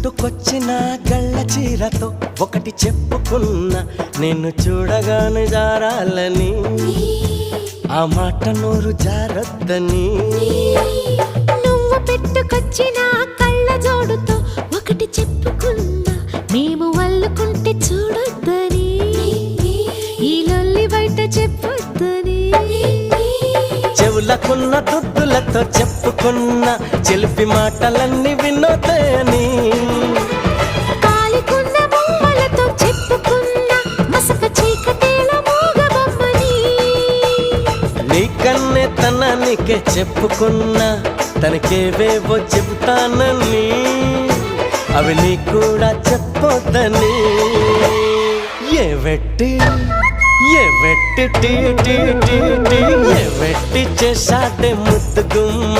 పెట్టుకొచ్చిన గళ్ళ చీరతో ఒకటి చెప్పుకున్నా, నిన్ను చూడగానే జారాలని, ఆ మాట నోరు జారొద్దని. నువ్వు పెట్టుకొచ్చిన కళ్ళ జోడుతో ఒకటి చెప్పుకున్నా, మేము వల్లుకుంటే చూడొద్దని, ఈ లొల్లి బయట చెప్పొద్దని. చెవులకున్న దుద్దులతో చెప్పుకున్న చిలిపి మాటలన్నీ వినోదని. కాలికున్న బొమ్మలతో చెప్పుకున్న మసక చీకటేల మూగబొమ్మని. నీకన్నే తనానికే చెప్పుకున్నా, తనకేవేవో చెబుతానని, అవి నీ కూడా చెప్పొద్దని. ఏ వెట్టి చేసాడే ముద్దు గుమ్మ,